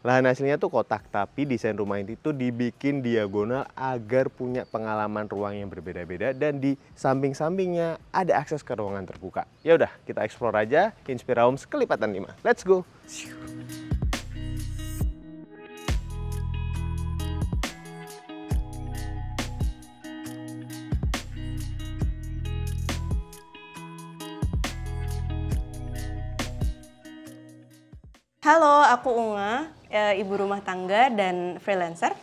Lahan aslinya tuh kotak, tapi desain rumah ini tuh dibikin diagonal agar punya pengalaman ruang yang berbeda-beda dan di samping-sampingnya ada akses ke ruangan terbuka. Ya udah, kita explore aja Inspira Homes Kelipatan 5. Let's go. Halo, aku Unga, ibu rumah tangga dan freelancer.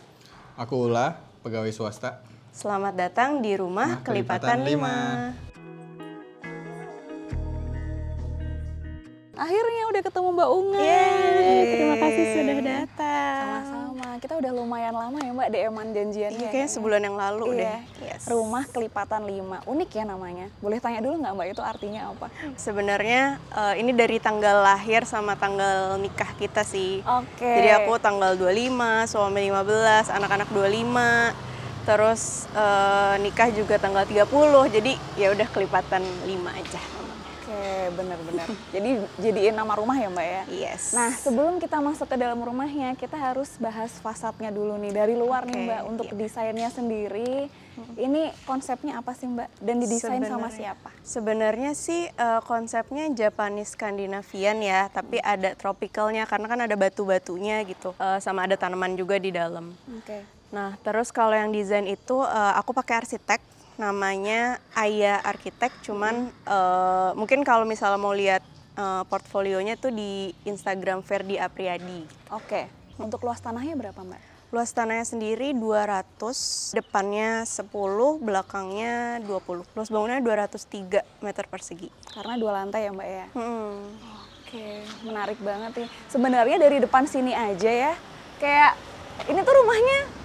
Aku Ula, pegawai swasta. Selamat datang di Rumah Kelipatan 5. Akhirnya udah ketemu Mbak Unga. Yeay. Terima kasih sudah datang. Sama-sama. Kita udah lumayan lama ya Mbak DM-an janjiannya. Iya, kayaknya sebulan yang lalu deh. Yes. Rumah Kelipatan 5. Unik ya namanya. Boleh tanya dulu nggak Mbak itu artinya apa? Sebenarnya ini dari tanggal lahir sama tanggal nikah kita sih. Oke. Jadi aku tanggal 25, suami 15, anak-anak 25. Terus nikah juga tanggal 30. Jadi ya udah Kelipatan 5 aja. Oke, benar-benar. Jadi jadiin nama rumah ya Mbak ya? Yes. Nah, sebelum kita masuk ke dalam rumahnya, kita harus bahas fasadnya dulu nih. Dari luar nih Mbak, untuk desainnya sendiri. Ini konsepnya apa sih Mbak? Dan didesain sama siapa? Sebenarnya sih konsepnya Japanese Scandinavian ya, tapi ada tropicalnya karena kan ada batu-batunya gitu. Sama ada tanaman juga di dalam. Oke. Nah, terus kalau yang desain itu aku pakai arsitek. Namanya Aya Arsitek, cuman mungkin kalau misalnya mau lihat portfolionya tuh di Instagram Ferdi Apriyadi. Oke, untuk luas tanahnya berapa Mbak? Luas tanahnya sendiri 200, depannya 10, belakangnya 20. Luas bangunannya 203 meter persegi. Karena 2 lantai ya Mbak ya? Oke, menarik banget nih. Sebenarnya dari depan sini aja ya, kayak ini tuh rumahnya,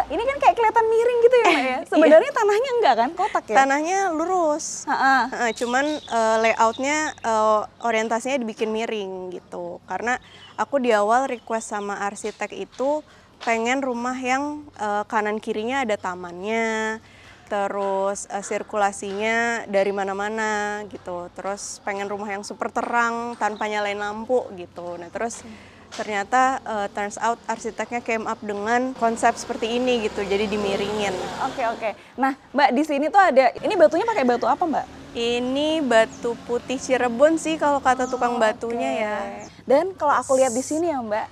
ini kan kayak kelihatan miring gitu ya Mbak ya? Sebenarnya tanahnya enggak kan, kotak ya? Tanahnya lurus, cuman layoutnya orientasinya dibikin miring gitu. Karena aku di awal request sama arsitek itu pengen rumah yang kanan kirinya ada tamannya, terus sirkulasinya dari mana-mana gitu. Terus pengen rumah yang super terang tanpa nyalain lampu gitu. Nah terus ternyata turns out arsiteknya came up dengan konsep seperti ini gitu, jadi dimiringin. Oke. Nah Mbak, di sini tuh ada, ini batunya pakai batu apa Mbak? Ini batu putih Cirebon sih kalau kata tukang batunya ya. Dan kalau aku lihat di sini ya Mbak,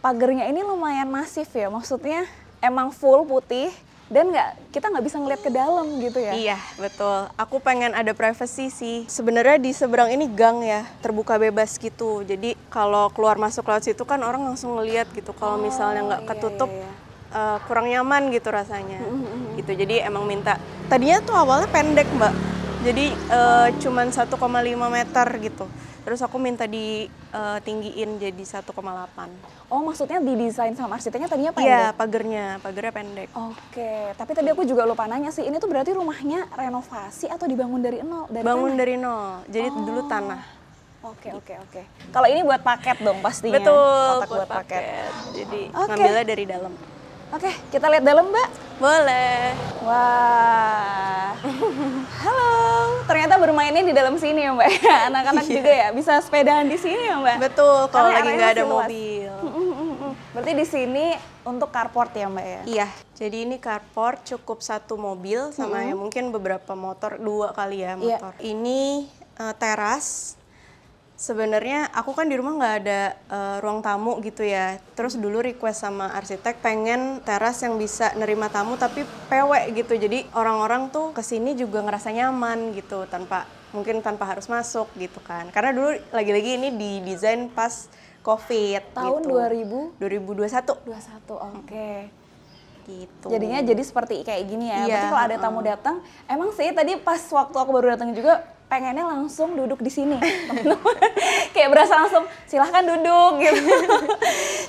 pagernya ini lumayan masif ya, maksudnya emang full putih. Dan kita nggak bisa ngeliat ke dalam gitu ya? Iya, betul. Aku pengen ada privacy sih. Sebenarnya di seberang ini gang ya, terbuka bebas gitu. Jadi kalau keluar masuk lewat situ kan orang langsung ngeliat gitu. Kalau misalnya nggak ketutup, kurang nyaman gitu rasanya. Gitu. Jadi emang minta. Tadinya tuh awalnya pendek Mbak. Jadi cuman 1,5 meter gitu. Terus aku minta ditinggiin jadi 1,8. Oh, maksudnya didesain sama arsiteknya tadinya pendek? Iya, pagernya pendek. Oke, tapi tadi aku juga lupa nanya sih, ini tuh berarti rumahnya renovasi atau dibangun dari nol? Dari nol, jadi dulu tanah. Oke. Kalau ini buat paket dong pastinya? Betul, kotak buat paket. Jadi ngambilnya dari dalam. Oke, kita lihat dalam Mbak. Boleh. Wah, halo. Ternyata bermainnya di dalam sini ya Mbak. Anak-anak juga ya bisa sepedaan di sini ya Mbak. Betul, kalau lagi nggak ada luas. mobil. Berarti di sini untuk carport ya Mbak ya? Iya, jadi ini carport cukup 1 mobil sama ya mungkin beberapa motor, 2 kali ya motor. Ini teras. Sebenarnya aku kan di rumah nggak ada ruang tamu gitu ya. Terus dulu request sama arsitek pengen teras yang bisa nerima tamu tapi PW gitu. Jadi orang-orang tuh kesini juga ngerasa nyaman gitu mungkin tanpa harus masuk gitu kan. Karena dulu lagi-lagi ini didesain pas COVID. Tahun gitu. 21, 2021. oke. Gitu. Jadinya jadi seperti kayak gini ya. Iya, Berarti kalau ada tamu datang, emang sih tadi pas waktu aku baru datang juga pengennya langsung duduk di sini. Kayak berasa langsung silahkan duduk gitu.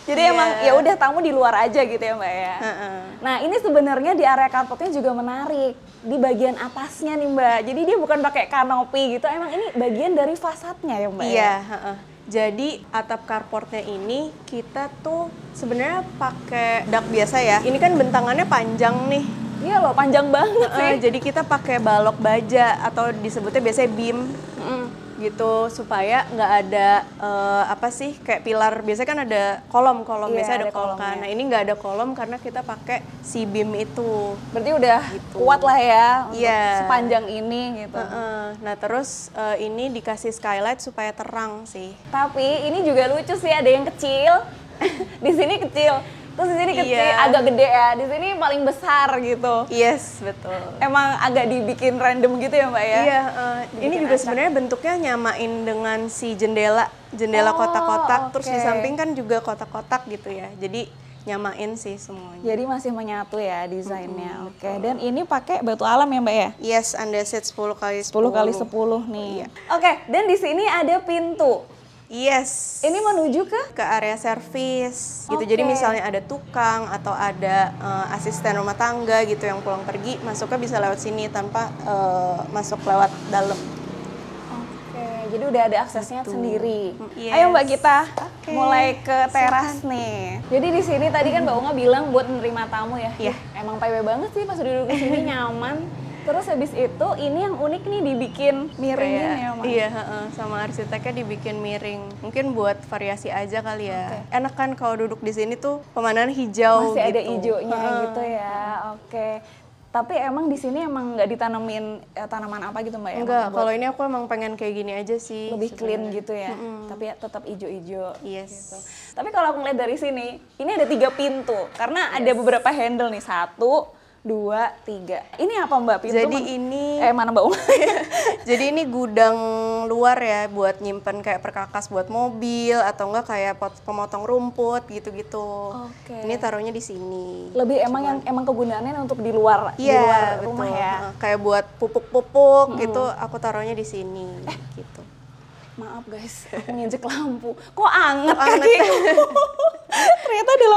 Jadi emang ya udah tamu di luar aja gitu ya Mbak ya. Nah, ini sebenarnya di area carportnya juga menarik. Di bagian atasnya nih Mbak. Jadi dia bukan pakai kanopi gitu, emang ini bagian dari fasadnya ya Mbak. Iya, Jadi atap carportnya ini kita tuh sebenarnya pakai dak biasa ya. Ini kan bentangannya panjang nih. Iya loh, panjang banget sih. Jadi kita pakai balok baja atau disebutnya biasanya beam. gitu supaya nggak ada apa sih kayak pilar, biasanya kan ada kolom Iya, biasanya ada ada kolom kan. kolomnya. Nah ini nggak ada kolom karena kita pakai C-beam itu. Berarti udah Gitu. kuat lah ya untuk Iya. sepanjang ini gitu. Nah terus ini dikasih skylight supaya terang sih. Tapi ini juga lucu sih, ada yang kecil, di sini kecil, terus di sini kecil, Iya. agak gede ya, di sini paling besar gitu. Yes, betul. Emang agak dibikin random gitu ya Mbak ya? Iya, ini Dibikin juga acak. sebenarnya bentuknya nyamain dengan si jendela Oh, kotak-kotak, terus di oke. samping kan juga kotak-kotak gitu ya. Jadi nyamain sih semuanya. Jadi masih menyatu ya desainnya. Oke, dan ini pakai batu alam ya Mbak ya? Yes, andasit 10 kali 10 kali 10 nih. Iya. Oke, dan di sini ada pintu. Yes. Ini menuju ke area servis gitu. Oke. Jadi misalnya ada tukang atau ada asisten rumah tangga gitu yang pulang pergi, masuknya bisa lewat sini tanpa masuk lewat dalam. Oke, jadi udah ada aksesnya sendiri. Yes. Ayo Mbak kita Oke, mulai ke teras nih. Jadi di sini tadi kan Mbak Unga bilang buat menerima tamu ya. Iya. Emang PW banget sih pas duduk di sini nyaman. Terus habis itu ini yang unik nih dibikin miring Kayak- gini ya Mbak. Iya, sama arsiteknya dibikin miring. Mungkin buat variasi aja kali ya. Enak kan kalau duduk di sini tuh pemandangan hijau Masih ada gitu. hijaunya gitu ya. Oke. Tapi emang di sini emang nggak ditanemin tanaman apa gitu Mbak ya? Enggak, Emang buat kalau ini aku emang pengen kayak gini aja sih. lebih clean sebenarnya. gitu ya. Tapi ya tetap hijau-hijau. Yes. Gitu. Tapi kalau aku ngeliat dari sini, ini ada 3 pintu karena ada beberapa handle nih, 1, 2, 3. Ini apa Mbak pintu? Jadi ini mana Mbak Unga? jadi ini gudang luar ya buat nyimpen kayak perkakas buat mobil atau enggak kayak pemotong rumput gitu-gitu. Oke. Ini taruhnya di sini. Lebih emang kegunaannya untuk di luar Iya, betul. rumah ya. Kayak buat pupuk-pupuk gitu, aku taruhnya di sini gitu. Maaf guys, aku nginjek lampu. Kok anget Anget. kakiku? Ternyata ada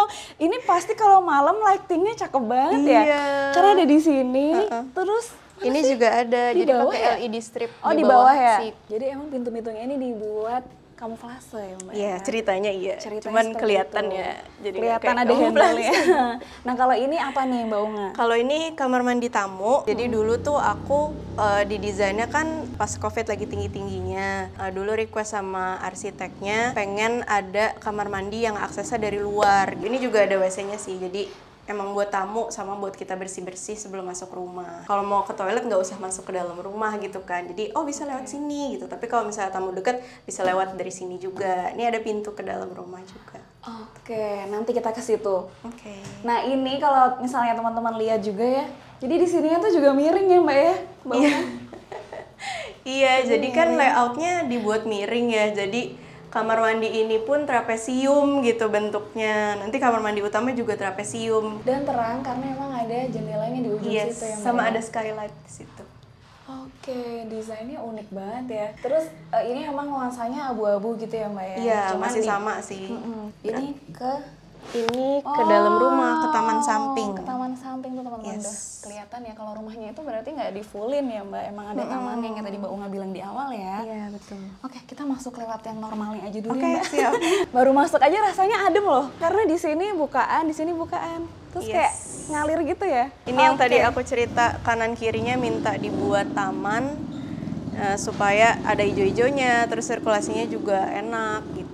ini pasti kalau malam lightingnya cakep banget ya. Iya. Karena ada di sini, terus Ini juga ada, Di jadi bawah pakai ya? LED strip oh di bawah ya. sih. Jadi emang pintu-pintunya ini dibuat kamuflase ya Mbak? Iya, ya? ceritanya iya. Ceritanya Cuman seperti kelihatan itu. ya. Jadi Kelihatan kayak ada handle-nya. kamuflase. Nah kalau ini apa nih Mbak Unga? Kalau ini kamar mandi tamu, jadi dulu tuh aku di desainnya kan pas COVID lagi tinggi-tingginya. Dulu request sama arsiteknya, pengen ada kamar mandi yang aksesnya dari luar. Ini juga ada WC-nya sih, jadi emang buat tamu sama buat kita bersih-bersih sebelum masuk rumah. Kalau mau ke toilet nggak usah masuk ke dalam rumah gitu kan. Jadi bisa lewat sini gitu. Tapi kalau misalnya tamu dekat bisa lewat dari sini juga. Ini ada pintu ke dalam rumah juga. Oke, nanti kita ke situ. Oke. Nah ini kalau misalnya teman-teman lihat juga ya, jadi di sininya tuh juga miring ya Mbak ya? Mbak Unga? Iya, jadi kan layoutnya dibuat miring ya. Jadi kamar mandi ini pun trapesium gitu bentuknya. Nanti kamar mandi utama juga trapesium. Dan terang karena emang ada jendelanya di ujung Yes, situ ya Mbak sama ya? ada skylight di situ. Oke, desainnya unik banget ya. Terus ini emang nuansanya abu-abu gitu ya Mbak ya? Iya, Cuman masih di- sama sih. Ini ke Ini ke dalam rumah, ke taman samping. Ke taman samping tuh teman-teman. Yes. Udah kelihatan ya kalau rumahnya itu berarti nggak di fullin ya Mbak. Emang ada taman yang tadi Mbak Unga bilang di awal ya. Iya, betul. Oke, kita masuk lewat yang normalnya aja dulu Oke, ya Mbak. siap. Baru masuk aja rasanya adem loh. Karena di sini bukaan, di sini bukaan. Terus Yes. kayak ngalir gitu ya. Ini yang Oke. tadi aku cerita, kanan kirinya minta dibuat taman supaya ada hijau-hijaunya, terus sirkulasinya juga enak gitu.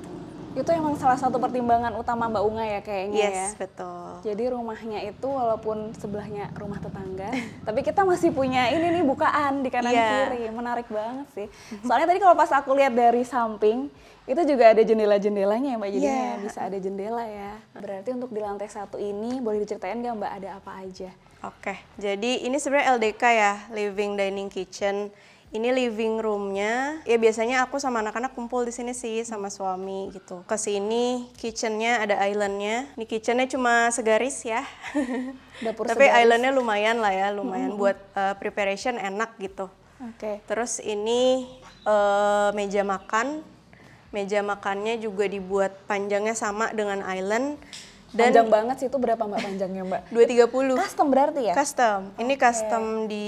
Itu emang salah satu pertimbangan utama Mbak Unga ya kayaknya ya. Yes, betul. Jadi rumahnya itu walaupun sebelahnya rumah tetangga, tapi kita masih punya ini nih bukaan di kanan Iya. kiri. Menarik banget sih. Soalnya tadi kalau pas aku lihat dari samping, itu juga ada jendela-jendelanya ya Mbak, jadinya Iya. bisa ada jendela ya. Berarti untuk di lantai 1 ini boleh diceritain nggak Mbak ada apa aja? Oke, jadi ini sebenarnya LDK ya, living dining kitchen. Ini living roomnya, ya biasanya aku sama anak-anak kumpul di sini sih sama suami gitu. Kesini kitchennya ada islandnya. Ini kitchennya cuma segaris ya. Dapur Tapi segaris. islandnya lumayan lah ya, lumayan buat preparation enak gitu. Oke. Terus ini meja makan. Meja makannya juga dibuat panjangnya sama dengan island. Dan Panjang banget sih, itu berapa Mbak panjangnya Mbak? 230. Custom berarti ya? Custom. Ini custom di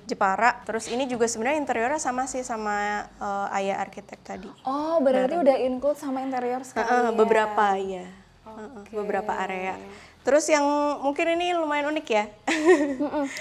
Jepara. Terus ini juga sebenarnya interiornya sama sih sama Ayah arsitek tadi. Oh berarti udah include sama interior sekali ya? Beberapa ya. beberapa area. Terus yang mungkin ini lumayan unik ya.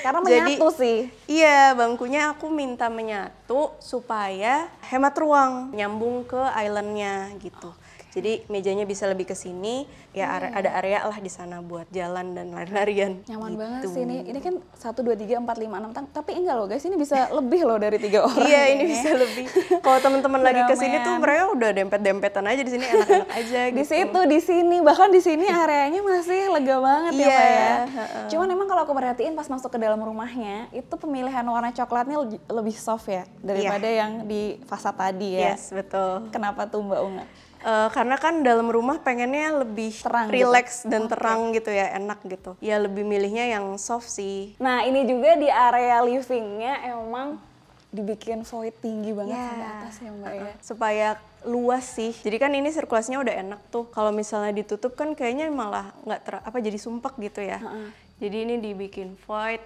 Karena Jadi, menyatu sih. Iya, bangkunya aku minta menyatu supaya hemat ruang, nyambung ke islandnya gitu. Jadi mejanya bisa lebih ke sini, ya ada area lah di sana buat jalan dan lari-larian. Nyaman gitu. banget sih ini kan 1, 2, 3, 4, 5, 6, tapi enggak loh guys, ini bisa lebih loh dari 3 orang. Iya, ini bisa lebih. Kalau teman-teman lagi ke sini tuh Keramaian. mereka udah dempet-dempetan aja di sini, enak-enak aja gitu. Di situ, di sini, bahkan di sini areanya masih lega banget ya Iya, Mbak ya. Cuman emang kalau aku perhatiin pas masuk ke dalam rumahnya, itu pemilihan warna coklatnya lebih soft ya daripada yang di fasad tadi ya. Yes, betul. Kenapa tuh Mbak Unga? Karena kan dalam rumah pengennya lebih Terang gitu. relax dan terang gitu ya, enak gitu. Ya lebih milihnya yang soft sih. Nah ini juga di area livingnya emang dibikin void tinggi banget sampai atas ya Mbak ya. Supaya luas sih. Jadi kan ini sirkulasinya udah enak tuh. Kalau misalnya ditutup kan kayaknya malah nggak jadi sumpek gitu ya. Jadi ini dibikin void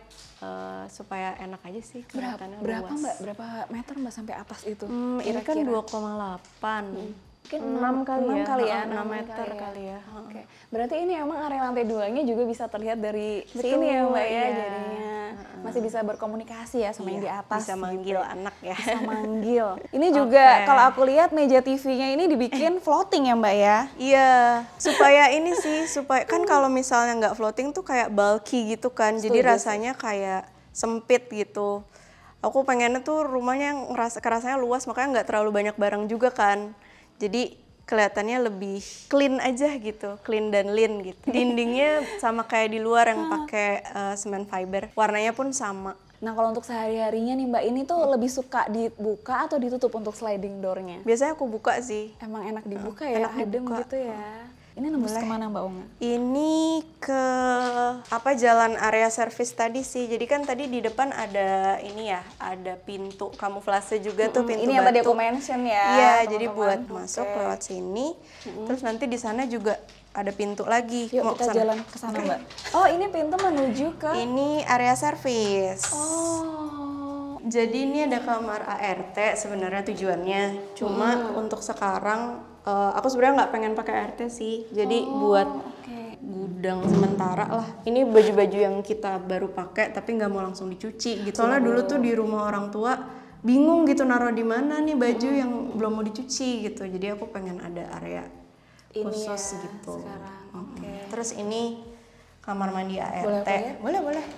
supaya enak aja sih kelihatannya Berapa luas. Mbak? Berapa meter Mbak sampai atas itu? Ini kan 2,8. Mungkin 6 kali ya. 6 6 meter kali ya. Oke. Berarti ini emang area lantai 2-nya juga bisa terlihat dari sini ya Mbak ya iya. jadinya. Masih bisa berkomunikasi ya sama yang di atas. Bisa manggil anak ya. Bisa manggil. Ini juga kalau aku lihat meja TV-nya ini dibikin floating ya Mbak ya. Iya, supaya ini sih, supaya kan kalau misalnya nggak floating tuh kayak bulky gitu kan, jadi rasanya kayak sempit gitu. Aku pengennya tuh rumahnya kerasanya luas, makanya nggak terlalu banyak barang juga kan. Jadi kelihatannya lebih clean aja gitu, clean dan lean gitu. Dindingnya sama kayak di luar yang pakai semen fiber, warnanya pun sama. Nah kalau untuk sehari-harinya nih Mbak, ini tuh lebih suka dibuka atau ditutup untuk sliding door-nya? Biasanya aku buka sih. Emang enak dibuka ya, enak adem dibuka. gitu ya. Ini nembus kemana Mbak Unga? Ini ke jalan area service tadi sih. Jadi kan tadi di depan ada ini ya, ada pintu kamuflase juga tuh, pintu Ini yang tadi batu. aku mention ya. Iya, jadi teman-teman. buat masuk Oke. lewat sini. Terus nanti di sana juga ada pintu lagi. Yuk Mau kita kesana? jalan ke sana Mbak. Oh ini pintu menuju ke. Ini area service. Oh. Jadi ini ada kamar ART sebenarnya tujuannya. Cuma untuk sekarang aku sebenarnya nggak pengen pakai ART sih. Jadi buat gudang sementara lah. Ini baju-baju yang kita baru pakai tapi nggak mau langsung dicuci gitu. Soalnya dulu tuh di rumah orang tua bingung gitu naruh di mana nih baju yang belum mau dicuci gitu. Jadi aku pengen ada area khusus ya, gitu. sekarang. Terus ini kamar mandi ART. Boleh.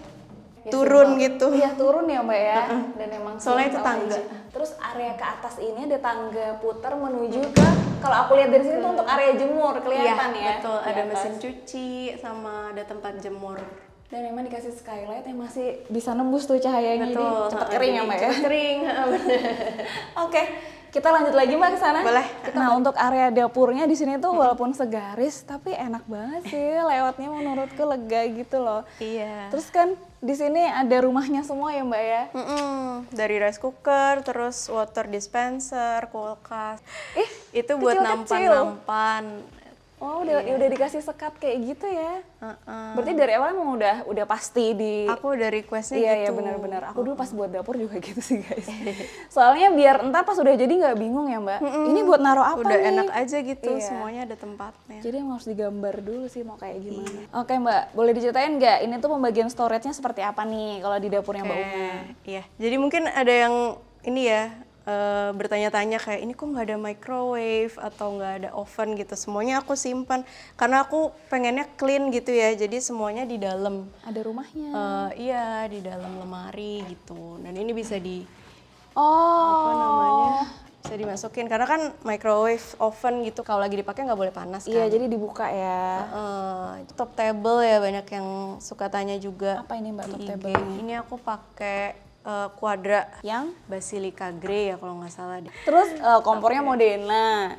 Turun gitu. Iya turun ya Mbak ya. Dan emang Soalnya itu tahu tangga. aja. Terus area ke atas ini ada tangga putar menuju ke, kalau aku lihat dari sini tuh untuk area jemur kelihatan ya. Betul, di ada atas. mesin cuci sama ada tempat jemur. Dan emang dikasih skylight yang masih bisa nembus tuh cahayanya. Betul, Jadi cepet kering ya Mbak ya. cepet kering. Oke, kita lanjut lagi Mbak ke sana. Boleh. Nah, untuk area dapurnya di sini tuh walaupun segaris tapi enak banget sih lewatnya, menurutku lega gitu loh. Iya. Terus kan di sini ada rumahnya semua ya Mbak ya. Dari rice cooker, terus water dispenser, kulkas. Itu buat kecil-kecil. nampan-nampan. Oh, udah dikasih sekat kayak gitu ya. Berarti dari awal emang udah pasti di. Aku udah requestnya Iya gitu. iya benar-benar. Aku dulu pas buat dapur juga gitu sih guys. Soalnya biar ntar pas udah jadi nggak bingung ya Mbak. Ini buat naruh apa Udah nih? enak aja gitu, Iya. semuanya ada tempatnya. Jadi emang harus digambar dulu sih mau kayak gimana. Oke Mbak, boleh diceritain nggak ini tuh pembagian storage-nya seperti apa nih kalau di dapurnya Mbak Unga? Iya, jadi mungkin ada yang ini ya, bertanya-tanya kayak ini kok nggak ada microwave atau nggak ada oven gitu. Semuanya aku simpan karena aku pengennya clean gitu ya. Jadi semuanya di dalam. Ada rumahnya. Iya, di dalam lemari gitu. Dan ini bisa Oh. bisa dimasukin karena kan microwave, oven gitu kalau lagi dipakai nggak boleh panas kan. Iya, jadi dibuka ya. Top table ya, banyak yang suka tanya juga. Apa ini Mbak top di IG. table-nya? Ini aku pakai Quadra Yang Basilica Grey ya kalau nggak salah deh. terus kompornya Modena.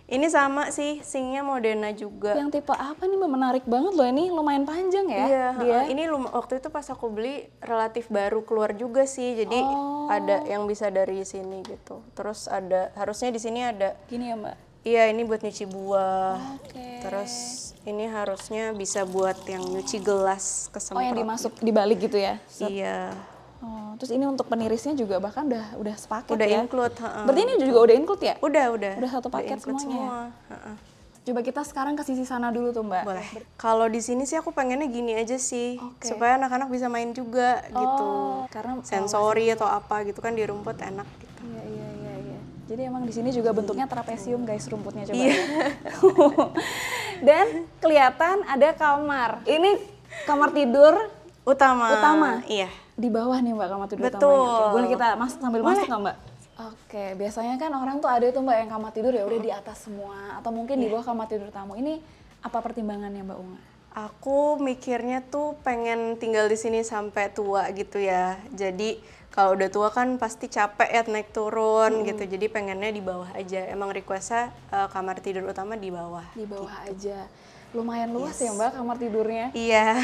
Ini sama sih, sinknya Modena juga. Yang tipe apa nih Mbak? Menarik banget loh, ini lumayan panjang ya. Iya, dia. ini waktu itu pas aku beli relatif baru keluar juga sih. Jadi ada yang bisa dari sini gitu. Terus harusnya di sini ada. Gini ya Mbak. Iya, ini buat nyuci buah. Oke. Terus ini harusnya bisa buat yang nyuci gelas Oh kesemprot. yang dimasuk dibalik gitu ya. Iya. Oh, terus ini untuk penirisnya juga bahkan udah sepaket Udah ya. include, heeh. Berarti ini juga udah include ya? Udah. Udah satu paket include semuanya ya? semua. Heeh. Coba kita sekarang ke sisi sana dulu tuh Mbak. Boleh. Kalau di sini sih aku pengennya gini aja sih, Oke. supaya anak-anak bisa main juga gitu. Karena Sensori atau apa gitu kan di rumput enak gitu. Iya. Jadi emang di sini juga bentuknya trapesium guys, rumputnya coba Iya. ya. Dan kelihatan ada kamar. Ini kamar tidur Utama. Iya. di bawah nih Mbak, kamar tidur Betul. utamanya. Oke, boleh kita sambil masuk nggak Mbak? Oke, biasanya kan orang tuh ada tuh Mbak yang kamar tidur ya udah di atas semua atau mungkin di bawah kamar tidur tamu. Ini apa pertimbangannya Mbak Unga? Aku mikirnya tuh pengen tinggal di sini sampai tua gitu ya. Jadi kalau udah tua kan pasti capek ya naik turun gitu. Jadi pengennya di bawah aja. Emang requestnya kamar tidur utama di bawah. Di bawah aja. Lumayan luas ya Mbak kamar tidurnya. Iya.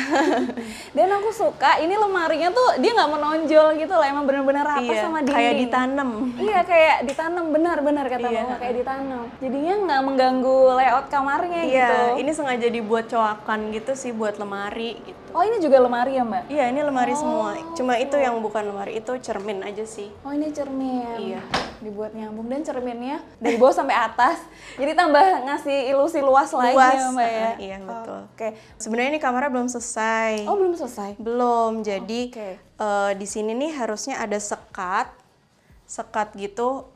Dan aku suka ini lemarinya tuh dia nggak menonjol gitu loh, emang bener-bener rata Iya, sama dinding. kayak ditanam. Iya kayak ditanam, benar-benar kata Iya. Mama, kayak ditanam. Jadinya nggak mengganggu layout kamarnya Iya, gitu. ini sengaja dibuat coakan gitu sih buat lemari gitu. Oh ini juga lemari ya Mbak? Iya, ini lemari semua. Cuma itu yang bukan lemari, itu cermin aja sih. Oh ini cermin. Iya. Dibuat nyambung dan cerminnya dari bawah sampai atas. Jadi tambah ngasih ilusi luas lagi Luas, ya Mbak ya. iya, betul. Oke. Sebenarnya ini kamarnya belum selesai. Oh belum selesai? Belum. Jadi Oke. di sini nih harusnya ada sekat gitu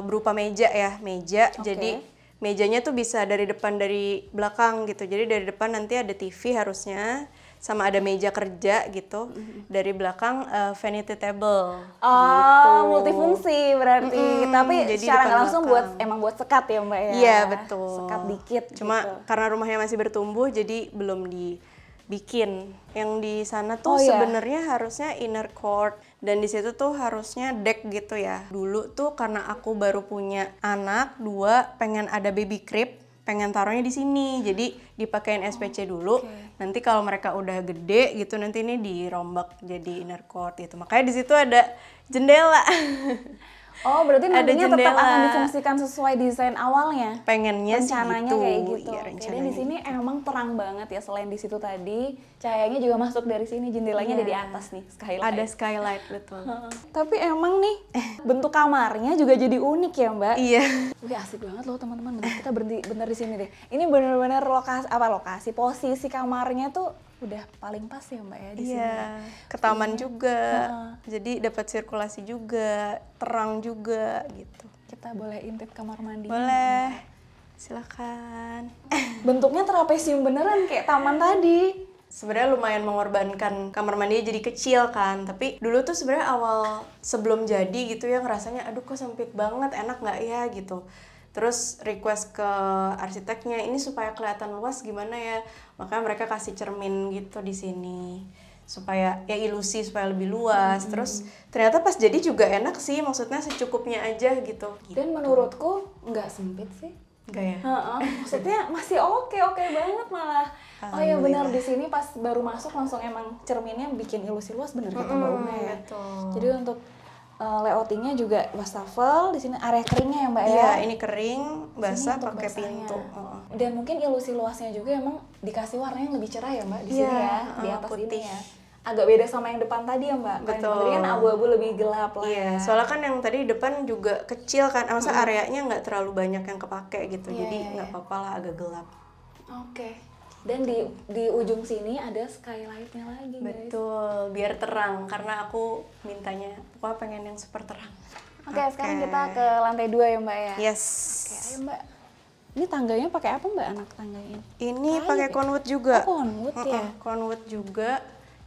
berupa meja ya, meja. Oke. Jadi mejanya tuh bisa dari depan dari belakang gitu. Jadi dari depan nanti ada TV harusnya, sama ada meja kerja gitu. Dari belakang vanity table. Oh, multifungsi berarti. Tapi jadi secara depan nggak langsung belakang. emang buat sekat ya Mbak ya? Iya, betul. Sekat dikit Cuma gitu. karena rumahnya masih bertumbuh jadi belum dibikin. Yang di sana tuh Oh, iya. sebenarnya harusnya inner court dan di situ tuh harusnya deck gitu ya. Dulu tuh karena aku baru punya anak 2, pengen ada baby crib, pengen taruhnya di sini. Jadi dipakein SPC dulu. Nanti kalau mereka udah gede gitu nanti ini dirombak jadi inner court gitu. Makanya di situ ada jendela. Oh, berarti Ada nantinya tetap jendela. akan difungsikan sesuai desain awalnya. Pengennya sih Rencananya gitu. kayak gitu. Iya, Oke, dan rencananya di sini emang terang banget ya, selain di situ tadi, cahayanya juga masuk dari sini, jendelanya ada di atas nih, skylight. Ada skylight, betul. Tapi emang nih bentuk kamarnya juga jadi unik ya, Mbak. Iya. Wih, asik banget loh teman-teman. Bentar, kita berhenti bentar di sini deh. Ini benar-benar lokasi posisi kamarnya tuh udah paling pas ya Mbak ya di sini. Iya, ke taman juga. Jadi dapat sirkulasi juga, terang juga gitu. Kita boleh intip kamar mandi. Boleh. Silakan. Bentuknya trapesium beneran kayak taman tadi. Sebenarnya lumayan mengorbankan kamar mandinya jadi kecil kan, tapi dulu tuh sebenarnya awal sebelum jadi gitu ya ngerasanya aduh kok sempit banget, enak nggak ya gitu. Terus request ke arsiteknya ini supaya kelihatan luas gimana ya, makanya mereka kasih cermin gitu di sini supaya ya ilusi supaya lebih luas. Terus ternyata pas jadi juga enak sih, maksudnya secukupnya aja gitu. Dan menurutku nggak sempit sih. Enggak ya? Heeh, maksudnya masih oke banget malah. Oh ya benar, di sini pas baru masuk langsung emang cerminnya bikin ilusi luas, bener kata Mbak Uma ya. Betul. Jadi untuk layoutingnya juga wastafel, di sini area keringnya ya Mbak ya. Iya, ini kering, basah Sini untuk pakai basahnya. pintu. Dan mungkin ilusi luasnya juga emang dikasih warna yang lebih cerah ya Mbak di Iya, sini ya, di atas putih. ini ya. Agak beda sama yang depan tadi ya Mbak. Kalau yang Betul. tadi kan abu-abu lebih gelap lah. Iya, ya. soalnya kan yang tadi di depan juga kecil kan, maksudnya areanya nggak terlalu banyak yang kepake gitu, Iya, jadi iya, nggak iya. apa-apa lah agak gelap. Oke. Dan di ujung sini ada skylightnya lagi guys. Betul, biar terang karena aku mintanya, pokoknya pengen yang super terang. Oke, sekarang kita ke lantai 2 ya Mbak ya. Yes. Oke, ayo Mbak. Ini tangganya pakai apa Mbak, anak tangganya? Ini Kayu pakai ya? conwood juga. Oh, conwood ya? Conwood juga.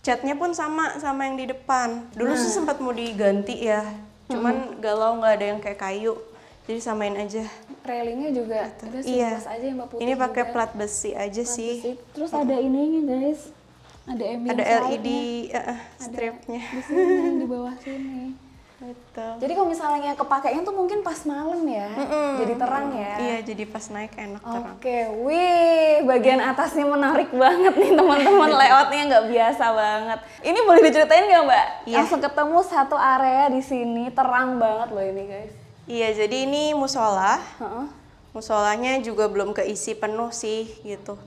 Catnya pun sama yang di depan. Dulu Nah. sih sempat mau diganti ya, cuman galau nggak ada yang kayak kayu, jadi samain aja. Railingnya juga ada Iya. sebelas aja yang Mbak putih. Ini pakai juga. plat besi aja Plat sih. besi. Terus ada ininya guys. Ada ambient Ada LED light-nya. stripnya. Di sini, di bawah sini. Betul. Jadi kalau misalnya kepakainya tuh mungkin pas malam ya. Jadi terang ya. Iya, jadi pas naik enak terang. Oke, wih, bagian atasnya menarik banget nih teman-teman, layoutnya nggak biasa banget. Ini boleh diceritain nggak Mbak? Iya. Langsung ketemu satu area di sini, terang banget loh ini guys. Iya, jadi ini musola. Heeh. Musolanya juga belum keisi penuh sih gitu.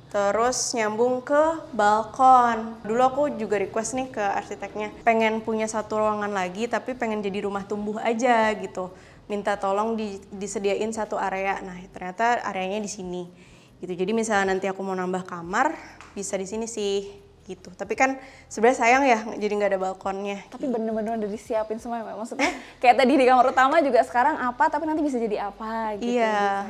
Terus nyambung ke balkon. Dulu aku juga request nih ke arsiteknya, pengen punya satu ruangan lagi tapi pengen jadi rumah tumbuh aja gitu. Minta tolong disediain satu area. Nah, ternyata areanya di sini. gitu. Jadi misalnya nanti aku mau nambah kamar bisa di sini sih gitu. Tapi kan sebenarnya sayang ya jadi nggak ada balkonnya. Tapi bener-bener udah disiapin semua ya Mbak. Maksudnya kayak tadi di kamar utama juga sekarang apa, tapi nanti bisa jadi apa gitu. Iya.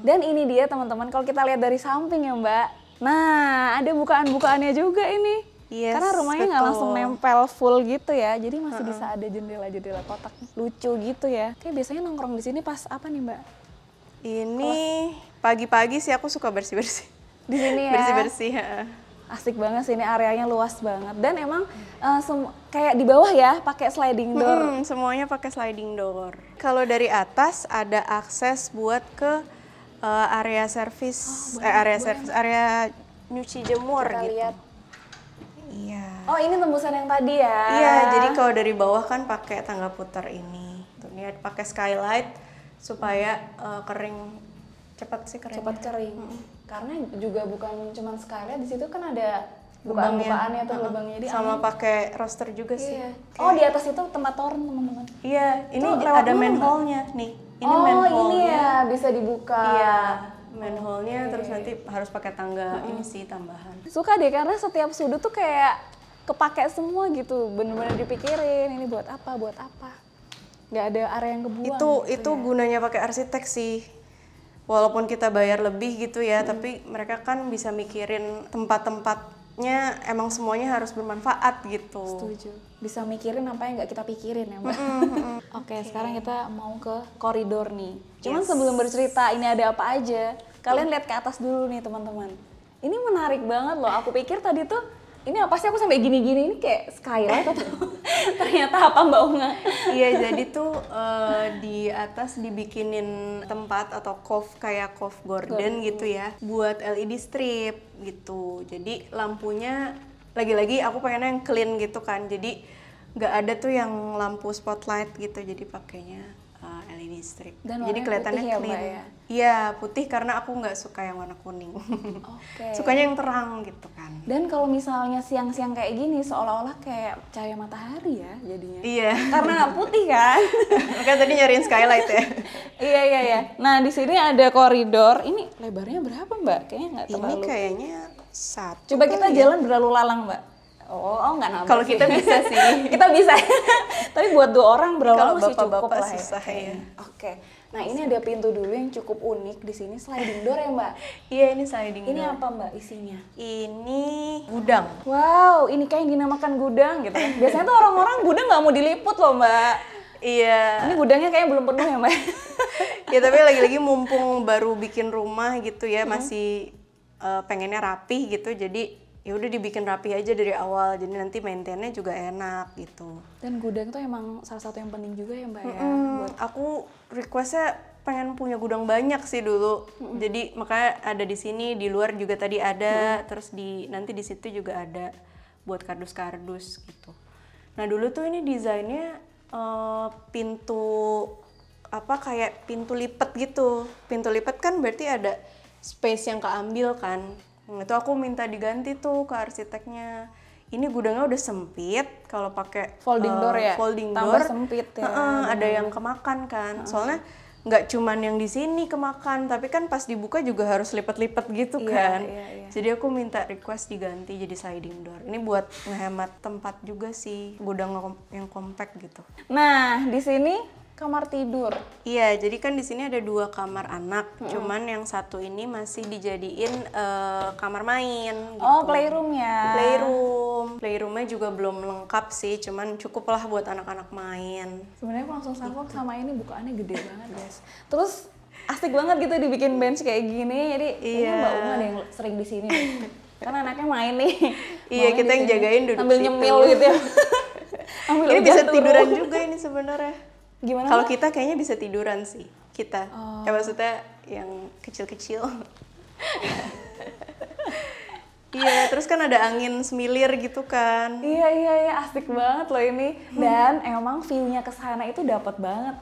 Dan ini dia teman-teman, kalau kita lihat dari samping ya Mbak. Nah, ada bukaan-bukaannya juga ini. Yes, karena rumahnya nggak betul. langsung nempel full gitu ya. Jadi masih bisa ada jendela-jendela kotak lucu gitu ya. Kayak biasanya nongkrong di sini pas apa nih Mbak? Ini pagi-pagi sih aku suka bersih-bersih. Di sini ya. Bersih-bersih. Asik banget sih, ini areanya luas banget. Dan emang kayak di bawah ya pakai sliding door. Semuanya pakai sliding door. Kalau dari atas ada akses buat ke area servis, area nyuci jemur Kita gitu. lihat. Iya. Oh, ini tembusan yang tadi ya. Iya, jadi kalau dari bawah kan pakai tangga putar ini. Tuh nih pakai skylight supaya kering cepat sih kering. Cepat kering. Karena juga bukan cuman skylight, di situ kan ada bukaan-bukaannya tuh lubangnya. Jadi sama pakai roster juga sih. iya. Oh, di atas itu tempat toren teman-teman. Iya, ini Itu lewat ada mana, manhole-nya nih. Ini Oh, manhole-nya. ini ya bisa dibuka. Iya, manhole-nya terus nanti harus pakai tangga ini sih tambahan. Suka deh karena setiap sudut tuh kayak kepake semua gitu. Bener-bener dipikirin ini buat apa, buat apa. Nggak ada area yang kebuang. Itu gunanya pakai arsitek sih. Walaupun kita bayar lebih gitu ya, tapi mereka kan bisa mikirin tempat-tempatnya emang semuanya harus bermanfaat gitu. Setuju. Bisa mikirin apa yang nggak kita pikirin ya Mbak. Oke, sekarang kita mau ke koridor nih. Cuman sebelum bercerita ini ada apa aja, kalian lihat ke atas dulu nih teman-teman. Ini menarik banget loh. Aku pikir tadi tuh ini apa sih aku sampai gini-gini ini kayak skylight atau ternyata apa Mbak Unga? Iya, jadi tuh di atas dibikinin tempat atau kayak cove garden gitu ya, buat LED strip gitu. Jadi lampunya lagi-lagi aku pengennya yang clean gitu kan. Jadi nggak ada tuh yang lampu spotlight gitu. Jadi pakainya LED strip. Dan jadi warnanya kelihatannya putih ya, clean. Mbak, ya? Iya, putih karena aku nggak suka yang warna kuning. Oke. Sukanya yang terang gitu kan. Dan kalau misalnya siang-siang kayak gini seolah-olah kayak cahaya matahari ya jadinya. Iya. Karena putih kan. Makanya tadi nyariin skylight ya. Iya. Nah, di sini ada koridor. Ini lebarnya berapa, Mbak? Kayaknya nggak Ini terlalu. kayaknya 1. Coba kita kali ya. jalan berlalu lalang, Mbak. Oh nggak nambah. Kalau sih. kita bisa sih. Kita bisa. Tapi buat 2 orang berlalu Kalau masih cukup bapak-bapak lah ya. susah ya. Oke. Nah, ini ada pintu dulu yang cukup unik di sini, sliding door ya, Mbak. Iya, ini sliding Ini door. apa, Mbak, isinya? Ini gudang. Wow, ini kayak yang dinamakan gudang gitu kan. Biasanya tuh orang-orang gudang nggak mau diliput loh, Mbak. Iya. Ini gudangnya kayaknya belum penuh ya, Mbak. Ya tapi lagi-lagi mumpung baru bikin rumah gitu ya, masih pengennya rapih gitu. Jadi ya udah dibikin rapi aja dari awal. Jadi nanti maintainnya juga enak gitu. Dan gudang tuh emang salah satu yang penting juga ya, Mbak ya. Buat Aku requestnya pengen punya gudang banyak sih dulu. Jadi makanya ada di sini, di luar juga tadi ada, terus nanti di situ juga ada buat kardus-kardus gitu. Nah dulu tuh ini desainnya pintu kayak pintu lipat gitu. Pintu lipat kan berarti ada space yang keambil kan. Itu aku minta diganti tuh ke arsiteknya. Ini gudangnya udah sempit, kalau pakai folding door ya? Folding Tambah door, sempit ya. ada yang kemakan kan. Soalnya nggak cuman yang di sini kemakan, tapi kan pas dibuka juga harus lipat-lipat gitu Iya, kan. iya. Jadi aku minta request diganti jadi sliding door. Ini buat ngehemat tempat juga sih, gudang yang compact gitu. Nah, di sini kamar tidur. Iya, jadi kan di sini ada 2 kamar anak, cuman yang satu ini masih dijadiin kamar main. Gitu. Oh, playroom ya. Playroomnya juga belum lengkap sih, cuman cukup lah buat anak-anak main. Sebenarnya aku langsung salvok sama ini, bukaannya gede banget, guys. Terus asik banget gitu dibikin bench kayak gini. Jadi kayaknya Mbak Unga ada yang sering di sini deh. Karena anaknya main nih. Iya, Maunya kita di yang sini. jagain duduk sambil situ. nyemil gitu ya. Ambil Ini hujan bisa turun. tiduran juga ini sebenarnya. Gimana? Kalau Mbak? kita kayaknya bisa tiduran sih, kita. Oh. Ya maksudnya yang kecil-kecil. Iya, terus kan ada angin semilir gitu kan. Iya, asik banget loh ini. Dan emang view-nya ke sana itu dapat banget.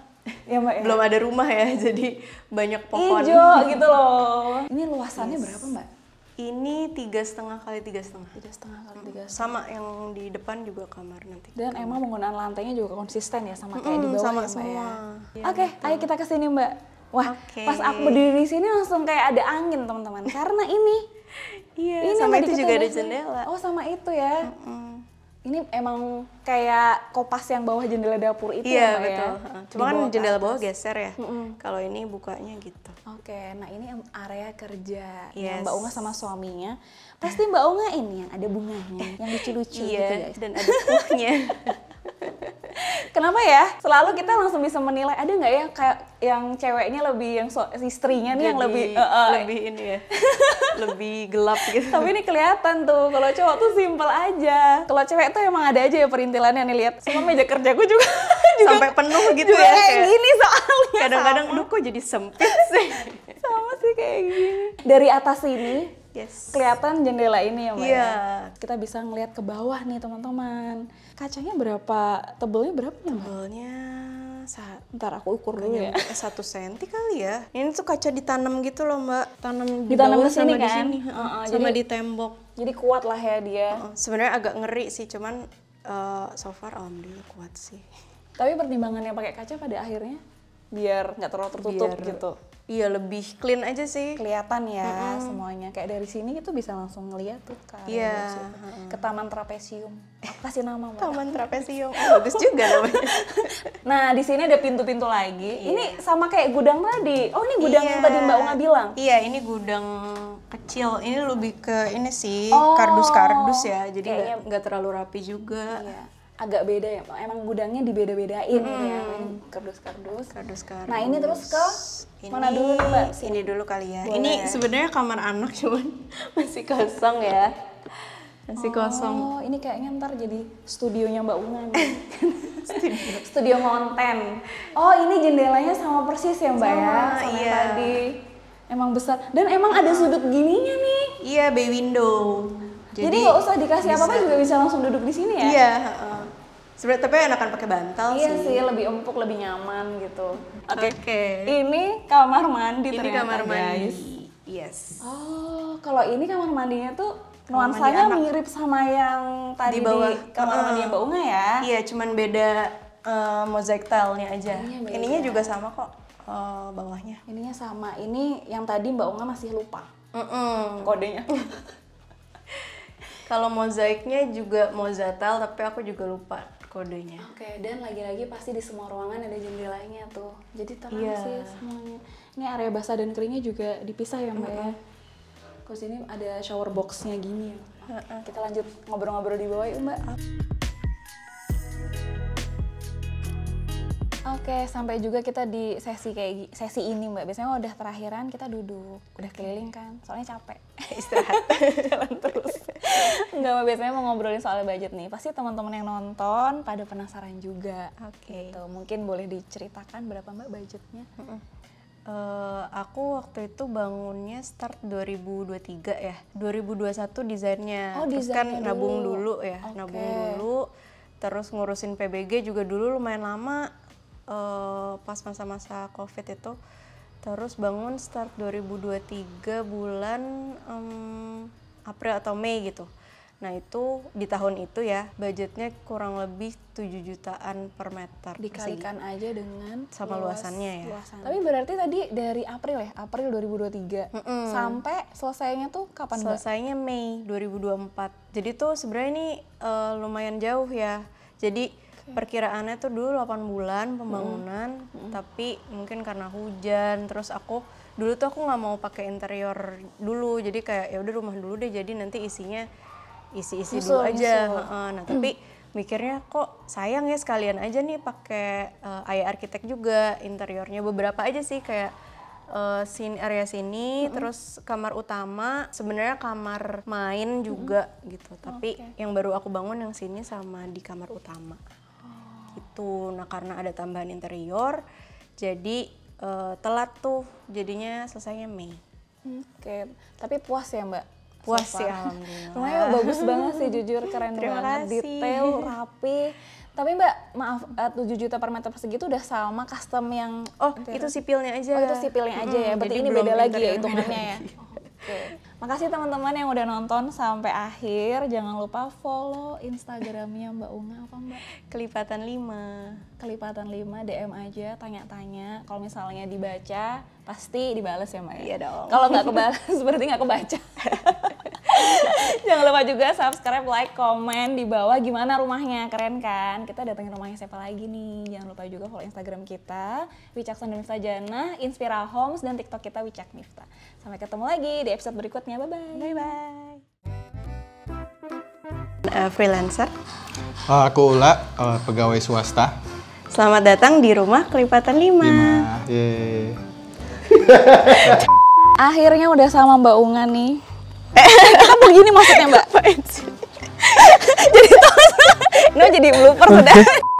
Ya, Mbak ya. Belum ada rumah ya, jadi banyak pohon. Ijo gitu loh. Ini luasannya berapa, Mbak? Ini 3,5 kali 3,5. 3,5 kali 3,5. Sama yang di depan juga kamar nanti. Dan emang penggunaan lantainya juga konsisten ya sama kayak di bawah sama ya, Mbak semua. ya. Iya, Oke, ayo kita ke sini, Mbak. Wah, Oke. pas aku berdiri di sini langsung kayak ada angin teman-teman. Karena ini Iya, yang sama tadi itu kita juga ada bahas. jendela. Oh, sama itu ya. Ini emang kayak kopas yang bawah jendela dapur itu Iya, ya, Mbak, betul. ya? Cuma kan Dibawa ke jendela atas. bawah geser ya. Kalau ini bukanya gitu. Oke, nah ini area kerja Yes. Mbak Unga sama suaminya. Pasti Mbak Unga ini yang ada bunganya, yang lucu-lucu gitu Iya, guys. dan ada puhnya. Kenapa ya? Selalu kita langsung bisa menilai, ada nggak ya kayak yang ceweknya lebih, yang istrinya nih yang lebih lebih ini ya. Lebih gelap gitu. tapi ini kelihatan tuh, kalau cowok tuh simpel aja. Kalau cewek tuh emang ada aja ya perintilannya nih, lihat. Semua meja kerjaku juga sampai penuh gitu juga ya. kayak gini soalnya. Kadang-kadang aduh kok jadi sempit sih. Sama sih kayak gini. Dari atas ini Yes. kelihatan jendela ini ya Mbak Iya. ya? Kita bisa ngeliat ke bawah nih teman-teman. Kacanya berapa, tebelnya berapa nih Mbak? Tebelnya Ntar aku ukur dulu ya. 1 senti kali ya. Ini tuh kaca ditanam gitu loh Mbak. Tanam di Ditanam bawah ke sini sama di kan? sini. Sama jadi- di tembok. Jadi kuat lah ya dia. Sebenarnya agak ngeri sih, cuman so far alhamdulillah kuat sih. Tapi pertimbangannya pakai kaca pada akhirnya biar nggak terlalu tertutup Biar- gitu. Iya, lebih clean aja sih. Kelihatan ya semuanya. Kayak dari sini itu bisa langsung ngeliat tuh ke area Iya, bawah situ. Ke Taman Trapesium. Apa kasih nama Mbak? Taman Trapesium. Oh, bagus juga namanya. Nah, di sini ada pintu-pintu lagi. Ini sama kayak gudang tadi. Oh, ini gudang yang tadi Mbak Unga bilang. Iya, ini gudang kecil. Ini lebih ke ini sih, Oh, kardus-kardus ya. Jadi kayaknya- nggak terlalu rapi juga. Iya. Agak beda ya, emang gudangnya dibeda-bedain gitu ya. Ini kardus-kardus. Kardus-kardus. Nah, ini terus ke mana Ini- dulu nih, Mbak? Ini dulu kali ya. Boleh. Ini sebenarnya kamar anak cuman masih kosong ya. Masih kosong. Oh, ini kayaknya ntar jadi studionya Mbak Unga nih. Studio konten. Oh, ini jendelanya sama persis ya Mbak ya? Sama, Sama yang iya. tadi. Emang besar. Dan emang ada sudut gininya nih. Iya, bay window. Jadi nggak usah dikasih apa-apa juga bisa langsung duduk di sini ya? Iya, heeh. Sebenarnya tapi enakan pakai bantal Iya sih. sih, lebih empuk, lebih nyaman gitu. Oke. Ini kamar mandi Ini ternyata, kamar guys. mandi. Yes. Oh, kalau ini kamar mandinya tuh Kamar mandi nuansanya anak. mirip sama yang tadi Di bawah. di kamar mandi Mbak Unga ya? Iya, cuman beda mozaik tile-nya aja. Ininya beda. Ininya juga sama kok bawahnya. Ininya sama. Ini yang tadi Mbak Unga masih lupa Mm-mm. kodenya. Kalau mozaiknya juga mozatel, tapi aku juga lupa kodenya. Oke, dan lagi-lagi pasti di semua ruangan ada jendelanya tuh. Jadi tenang Iya. sih semuanya. Ini area basah dan keringnya juga dipisah ya Mbak ya? Terus ini ada shower box-nya gini ya. Kita lanjut ngobrol-ngobrol di bawah yuk Mbak. Oke, sampai juga kita di sesi sesi ini Mbak. Biasanya kalau udah terakhiran kita duduk, udah keliling kan, soalnya capek. Istirahat. Jalan terus. Enggak, Mbak, biasanya mau ngobrolin soal budget nih. Pasti teman-teman yang nonton pada penasaran juga. Oke. Gitu. Mungkin boleh diceritakan berapa Mbak budgetnya? Aku waktu itu bangunnya start 2023 ya. 2021 desainnya. Oh, Terus kan desainnya nabung dulu. dulu ya, Oke. nabung dulu. Terus ngurusin PBG juga dulu lumayan lama pas masa-masa Covid itu. Terus bangun start 2023 bulan April atau Mei gitu. Nah itu di tahun itu ya budgetnya kurang lebih 7 jutaan per meter. Dikalikan aja dengan Sama luasannya ya. luasan. Tapi berarti tadi dari April ya, April 2023 sampai selesainya tuh kapan Mbak? Selesainya Mei 2024. Jadi tuh sebenarnya ini lumayan jauh ya. Jadi perkiraannya tuh dulu 8 bulan pembangunan, tapi mungkin karena hujan, terus aku dulu tuh aku nggak mau pakai interior dulu, jadi kayak ya udah rumah dulu deh, jadi nanti isinya isi-isi dulu aja. Nah tapi mikirnya kok sayang ya sekalian aja nih pakai Aya Arsitek juga interiornya, beberapa aja sih kayak sini area sini, terus kamar utama, sebenarnya kamar main juga gitu. Tapi yang baru aku bangun yang sini sama di kamar utama. Gitu. Nah karena ada tambahan interior, jadi telat tuh, jadinya selesainya Mei. Oke, tapi puas ya Mbak? Puas So sih far. alhamdulillah. Rumahnya bagus banget sih, jujur keren Terima banget, kasih. detail, rapi. Tapi Mbak, maaf, 7 juta per meter persegi itu udah sama custom yang Oh itu sipilnya aja. Oh itu sipilnya aja ya, berarti Jadi ini belum beda lagi ya interior, hitungannya beda ya? lagi. Oke. Makasih teman-teman yang udah nonton sampai akhir. Jangan lupa follow Instagramnya Mbak Unga apa Mbak? Kelipatan 5. Kelipatan 5, DM aja, tanya-tanya. Kalau misalnya dibaca, pasti dibales ya Mbak ya? Iya dong. Kalau nggak kebales, berarti nggak kebaca. Jangan lupa juga subscribe, like, komen di bawah gimana rumahnya, keren kan? Kita datengin rumahnya siapa lagi nih? Jangan lupa juga follow Instagram kita, Wicakson dan Miftah Jannah, Inspira Homes, dan TikTok kita Wicak Miftah. Sampai ketemu lagi di episode berikutnya, bye-bye. Bye-bye. Freelancer. Aku Ula, pegawai swasta. Selamat datang di rumah Kelipatan 5. Yeay. Akhirnya udah sama Mbak Unga nih. Kita begini maksudnya Mbak? Apaan sih? Jadi blooper sudah.